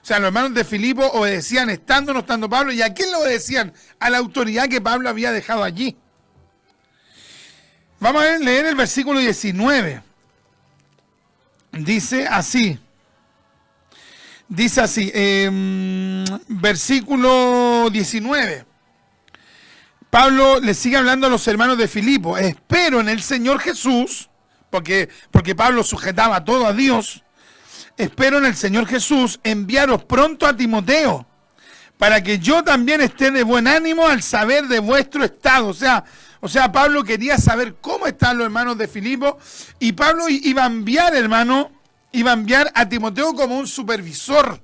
sea, los hermanos de Filipo obedecían estando o no estando Pablo. ¿Y a quién le obedecían? A la autoridad que Pablo había dejado allí. Vamos a leer el versículo 19. Dice así, versículo 19. Pablo le sigue hablando a los hermanos de Filipo. Espero en el Señor Jesús, porque Pablo sujetaba todo a Dios. Espero en el Señor Jesús enviaros pronto a Timoteo, para que yo también esté de buen ánimo al saber de vuestro estado. O sea, Pablo quería saber cómo están los hermanos de Filipo, y Pablo iba a enviar, hermano, a Timoteo como un supervisor.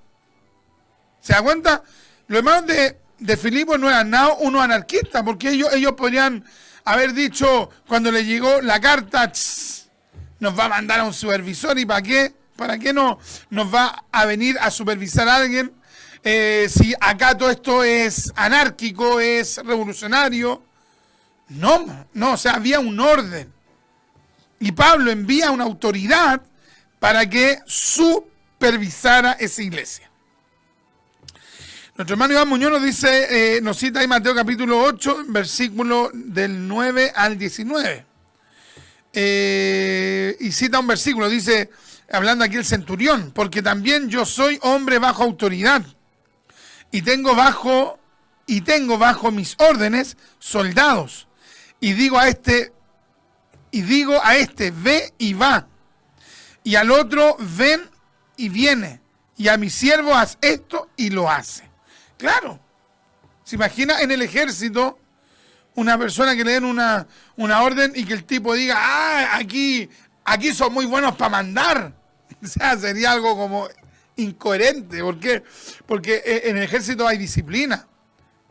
¿Se da cuenta? Los hermanos de Filipo no eran nada unos anarquistas, porque ellos podrían haber dicho, cuando le llegó la carta, nos va a mandar a un supervisor, ¿y para qué? ¿Para qué no nos va a venir a supervisar a alguien? Si acá todo esto es anárquico, es revolucionario. No, o sea, había un orden. Y Pablo envía una autoridad para que supervisara esa iglesia. Nuestro hermano Iván Muñoz nos dice, nos cita ahí Mateo capítulo 8, versículo del 9 al 19. Y cita un versículo, dice, hablando aquí el centurión, porque también yo soy hombre bajo autoridad, y tengo bajo mis órdenes soldados, y digo a este, ve y va, y al otro, ven y viene, y a mi siervo haz esto y lo hace. Claro, se imagina en el ejército una persona que le den una orden y que el tipo diga, aquí son muy buenos para mandar. O sea, sería algo como incoherente. ¿Por qué? Porque en el ejército hay disciplina.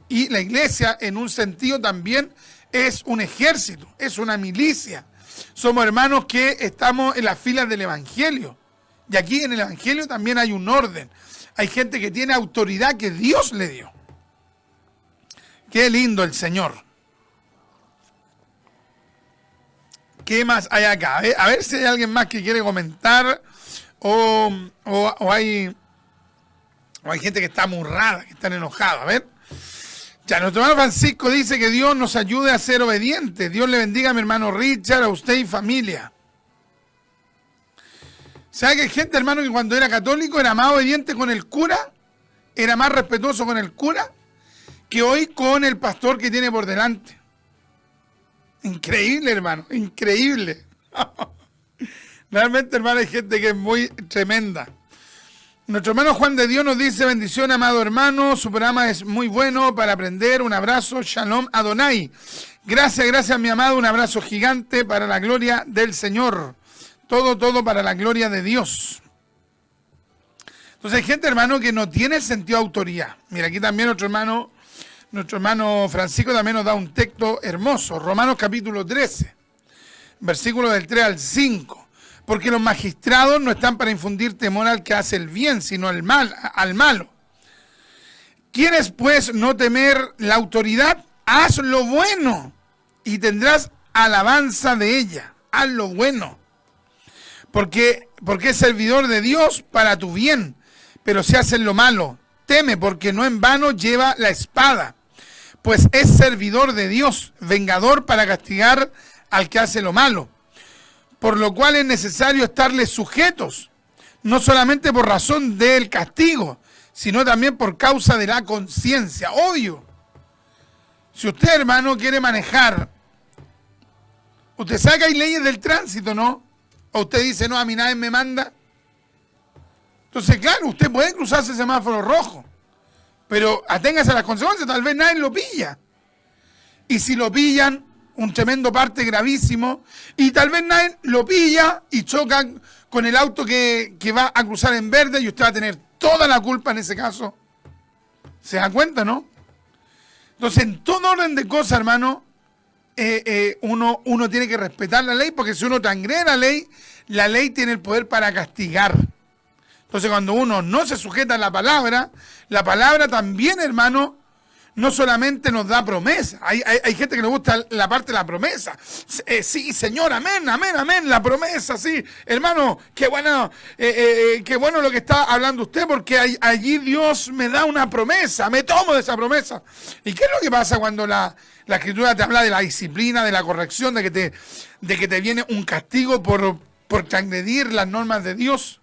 Y la iglesia, en un sentido, también es un ejército, es una milicia. Somos hermanos que estamos en las filas del evangelio. Y aquí en el evangelio también hay un orden. Hay gente que tiene autoridad que Dios le dio. Qué lindo el Señor. ¿Qué más hay acá? A ver si hay alguien más que quiere comentar o hay gente que está amurrada, que están enojados. A ver. Ya, nuestro hermano Francisco dice que Dios nos ayude a ser obedientes. Dios le bendiga a mi hermano Richard, a usted y familia. ¿Sabe que hay gente, hermano, que cuando era católico era más obediente con el cura? Era más respetuoso con el cura que hoy con el pastor que tiene por delante. Increíble, hermano, increíble. Realmente, hermano, hay gente que es muy tremenda. Nuestro hermano Juan de Dios nos dice: bendición, amado hermano, su programa es muy bueno para aprender. Un abrazo, Shalom Adonai. Gracias, mi amado, un abrazo gigante para la gloria del Señor. Todo para la gloria de Dios. Entonces hay gente, hermano, que no tiene sentido de autoridad. Mira, aquí también nuestro hermano Francisco también nos da un texto hermoso. Romanos capítulo 13, versículos del 3 al 5. Porque los magistrados no están para infundir temor al que hace el bien, sino al malo. ¿Quieres, pues, no temer la autoridad? Haz lo bueno y tendrás alabanza de ella. Haz lo bueno. Porque es servidor de Dios para tu bien. Pero si haces lo malo, teme, porque no en vano lleva la espada. Pues es servidor de Dios, vengador para castigar al que hace lo malo. Por lo cual es necesario estarles sujetos, no solamente por razón del castigo, sino también por causa de la conciencia. Obvio. Si usted, hermano, quiere manejar, usted sabe que hay leyes del tránsito, ¿no? O usted dice, no, a mí nadie me manda. Entonces, claro, usted puede cruzarse el semáforo rojo, pero aténgase a las consecuencias, tal vez nadie lo pilla. Y si lo pillan, un tremendo parte gravísimo, y tal vez nadie lo pilla y choca con el auto que va a cruzar en verde y usted va a tener toda la culpa en ese caso. ¿Se da cuenta, no? Entonces, en todo orden de cosas, hermano, uno tiene que respetar la ley, porque si uno transgrede la ley tiene el poder para castigar. Entonces, cuando uno no se sujeta a la palabra también, hermano, no solamente nos da promesa. Hay gente que le gusta la parte de la promesa. Sí, Señor, amén, la promesa, sí. Hermano, qué bueno lo que está hablando usted, porque allí Dios me da una promesa, me tomo de esa promesa. ¿Y qué es lo que pasa cuando la Escritura te habla de la disciplina, de la corrección, de que te viene un castigo por transgredir las normas de Dios?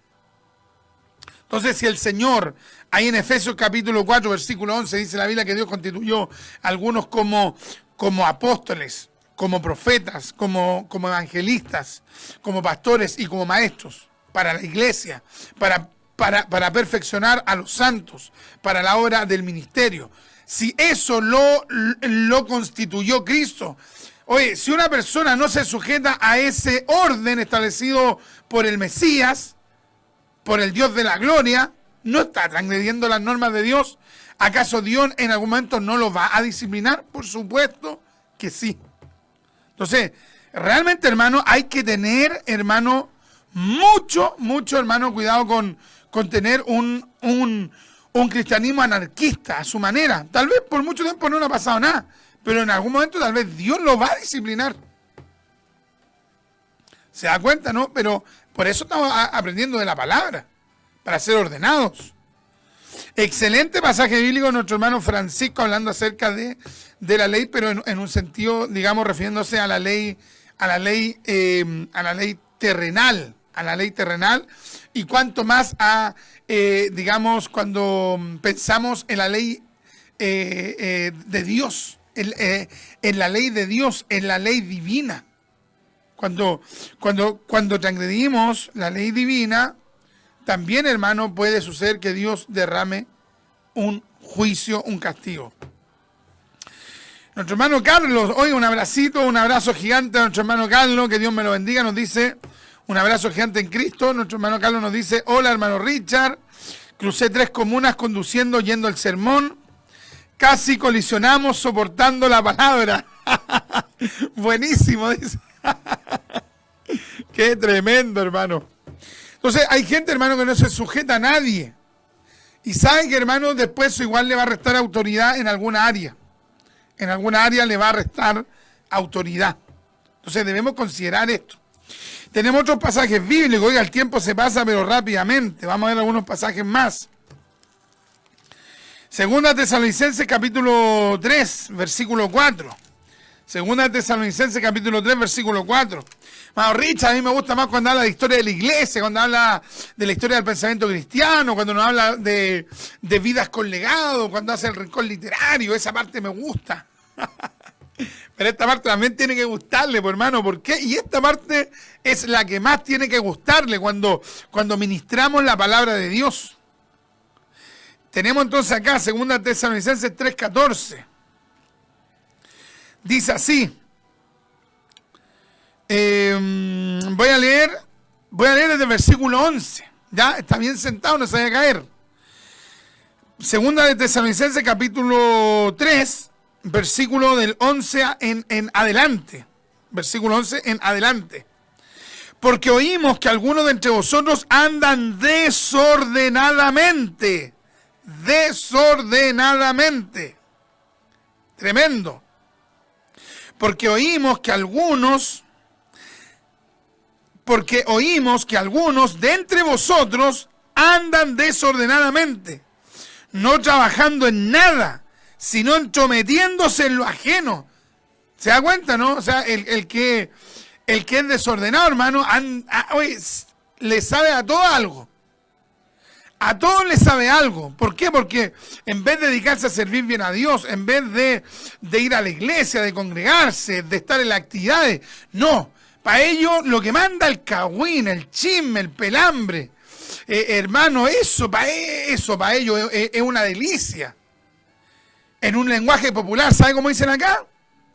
Entonces, si el Señor, ahí en Efesios capítulo 4, versículo 11, dice la Biblia que Dios constituyó a algunos como apóstoles, como profetas, como evangelistas, como pastores y como maestros para la iglesia, para perfeccionar a los santos, para la obra del ministerio. Si eso lo constituyó Cristo, oye, si una persona no se sujeta a ese orden establecido por el Mesías, por el Dios de la gloria, no está transgrediendo las normas de Dios. ¿Acaso Dios en algún momento no lo va a disciplinar? Por supuesto que sí. Entonces, realmente, hermano, hay que tener, hermano, mucho, hermano, cuidado con tener un cristianismo anarquista a su manera. Tal vez por mucho tiempo no le ha pasado nada, pero en algún momento tal vez Dios lo va a disciplinar. ¿Se da cuenta, no? Pero por eso estamos aprendiendo de la palabra, para ser ordenados. Excelente pasaje bíblico nuestro hermano Francisco hablando acerca de la ley, pero en un sentido, digamos, refiriéndose a la ley terrenal, y cuanto más digamos, cuando pensamos en la ley de Dios, en la ley de Dios, en la ley divina. Cuando transgredimos la ley divina, también, hermano, puede suceder que Dios derrame un juicio, un castigo. Nuestro hermano Carlos, hoy un abrazo gigante a nuestro hermano Carlos, que Dios me lo bendiga, nos dice, un abrazo gigante en Cristo. Nuestro hermano Carlos nos dice, hola hermano Richard, crucé 3 comunas conduciendo, oyendo el sermón, casi colisionamos soportando la palabra. Buenísimo, dice. Qué tremendo, hermano. Entonces hay gente, hermano, que no se sujeta a nadie, y saben que, hermano, después eso igual le va a restar autoridad en alguna área le va a restar autoridad. Entonces debemos considerar esto. Tenemos otros pasajes bíblicos. Oiga, el tiempo se pasa pero rápidamente. Vamos a ver algunos pasajes más. Segunda Tesalonicenses capítulo 3, versículo 4. Segunda Tesalonicenses capítulo 3, versículo 4. Bueno, Richard, a mí me gusta más cuando habla de historia de la iglesia, cuando habla de la historia del pensamiento cristiano, cuando nos habla de vidas con legado, cuando hace el rincón literario. Esa parte me gusta. Pero esta parte también tiene que gustarle, pues, hermano. ¿Por qué? Y esta parte es la que más tiene que gustarle cuando ministramos la palabra de Dios. Tenemos entonces acá 2 Tesalonicenses 3:14. Dice así. Voy a leer desde el versículo 11. Ya está bien sentado, no se vaya a caer. 2 Tesalonicenses capítulo 3, versículo del 11 en adelante. Versículo 11 en adelante. Porque oímos que algunos de entre vosotros andan desordenadamente. Desordenadamente. Tremendo. Porque oímos que algunos de entre vosotros andan desordenadamente, no trabajando en nada, sino entrometiéndose en lo ajeno. ¿Se da cuenta, no? O sea, el que es desordenado, hermano, le sabe a todo algo. A todos le sabe algo. ¿Por qué? Porque en vez de dedicarse a servir bien a Dios, en vez de ir a la iglesia, de congregarse, de estar en las actividades, no. Para ellos lo que manda el cagüín, el chisme, el pelambre, hermano, para ellos es una delicia. En un lenguaje popular, ¿sabe cómo dicen acá?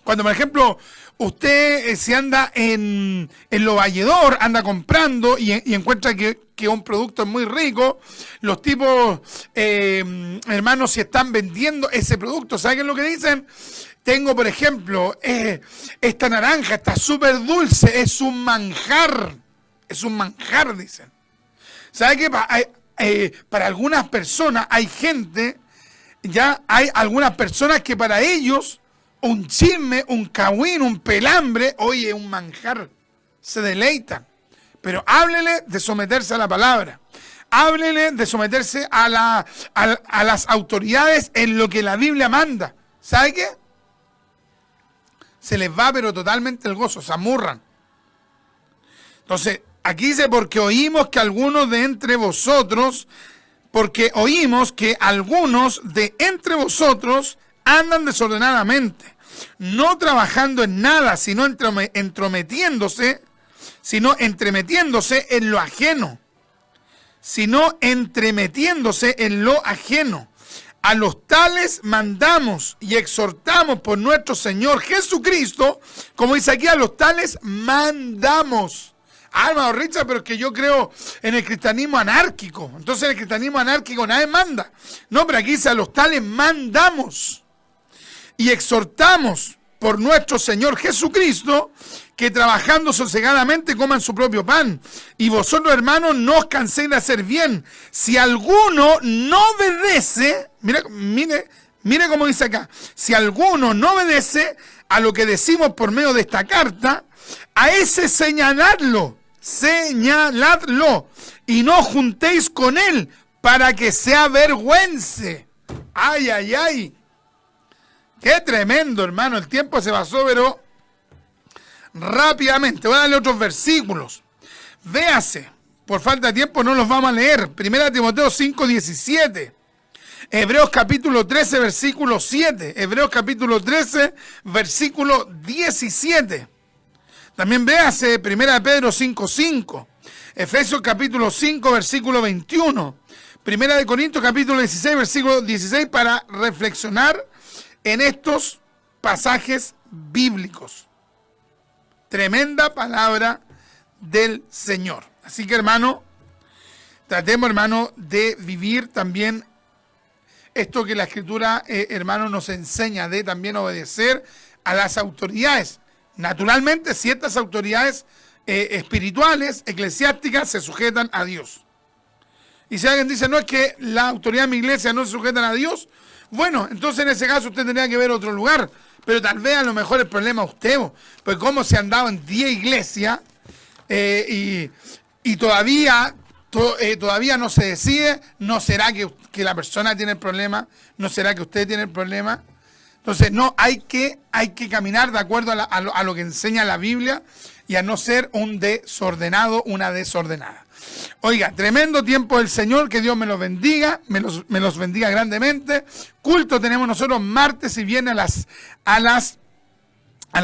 Cuando, por ejemplo, usted se anda en lo valledor, anda comprando y encuentra que un producto es muy rico, los tipos, hermanos, si están vendiendo ese producto, ¿sabe qué es lo que dicen? Tengo, por ejemplo, esta naranja, está súper dulce, es un manjar, dicen. ¿Sabe qué? Para algunas personas hay algunas personas que para ellos un chisme, un cagüín, un pelambre, oye, un manjar, se deleitan. Pero háblele de someterse a la palabra. Háblele de someterse a las autoridades en lo que la Biblia manda. ¿Sabe qué? Se les va pero totalmente el gozo, se amurran. Entonces, aquí dice, porque oímos que algunos de entre vosotros andan desordenadamente, no trabajando en nada, sino entremetiéndose en lo ajeno. A los tales mandamos y exhortamos por nuestro Señor Jesucristo, como dice aquí, a los tales mandamos. Hermano Richard, pero es que yo creo en el cristianismo anárquico. Entonces en el cristianismo anárquico nadie manda. No, pero aquí dice, a los tales mandamos y exhortamos por nuestro Señor Jesucristo, que trabajando sosegadamente coman su propio pan. Y vosotros, hermanos, no os canséis de hacer bien. Si alguno no obedece, mire cómo dice acá, si alguno no obedece a lo que decimos por medio de esta carta, a ese señaladlo, y no juntéis con él, para que se avergüence. Ay, ay, ay. Qué tremendo, hermano. El tiempo se pasó, pero rápidamente. Voy a darle otros versículos. Véase. Por falta de tiempo no los vamos a leer. 1 Timoteo 5:17. Hebreos capítulo 13, versículo 7. Hebreos capítulo 13, versículo 17. También véase 1 Pedro 5:5. Efesios capítulo 5, versículo 21. 1 Corintios capítulo 16, versículo 16, para reflexionar en estos pasajes bíblicos. Tremenda palabra del Señor. Así que, hermano, tratemos, hermano, de vivir también esto que la Escritura, hermano, nos enseña, de también obedecer a las autoridades. Naturalmente, ciertas autoridades espirituales, eclesiásticas, se sujetan a Dios. Y si alguien dice, no, es que la autoridad de mi iglesia no se sujetan a Dios, bueno, entonces en ese caso usted tendría que ver otro lugar. pero tal vez a lo mejor el problema es usted, pues cómo se han dado en 10 iglesias y todavía no se decide. ¿No será que la persona tiene el problema? ¿No será que usted tiene el problema? Entonces, no, hay que caminar de acuerdo a lo que enseña la Biblia y a no ser un desordenado, una desordenada. Oiga, tremendo tiempo del Señor, que Dios me los bendiga, me los bendiga grandemente. Culto tenemos nosotros martes y viernes a las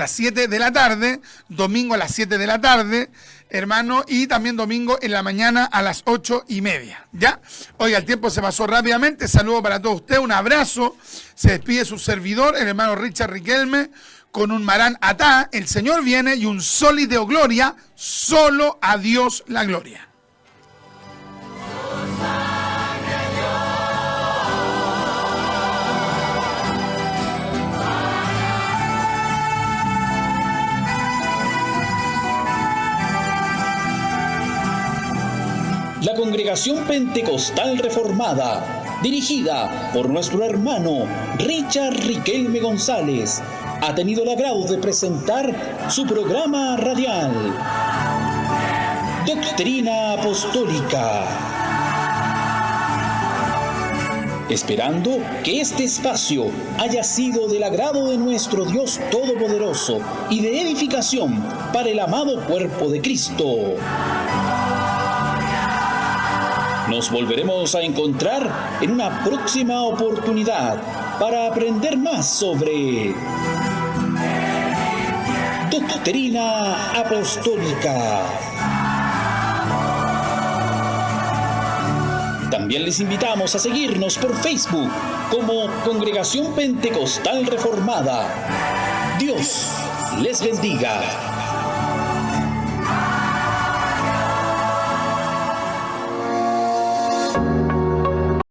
7 de la tarde, domingo a las 7 de la tarde, hermano, y también domingo en la mañana a las 8:30, ¿ya? Oiga, el tiempo se pasó rápidamente. Saludo para todos ustedes, un abrazo. Se despide su servidor, el hermano Richard Riquelme, con un Marán Atá, el Señor viene, y un Soli Deo Gloria, solo a Dios la gloria. La Congregación Pentecostal Reformada, dirigida por nuestro hermano Richard Riquelme González, ha tenido el agrado de presentar su programa radial, Doctrina Apostólica. Esperando que este espacio haya sido del agrado de nuestro Dios Todopoderoso y de edificación para el amado cuerpo de Cristo. Nos volveremos a encontrar en una próxima oportunidad para aprender más sobre Doctrina Apostólica. También les invitamos a seguirnos por Facebook como Congregación Pentecostal Reformada. Dios les bendiga.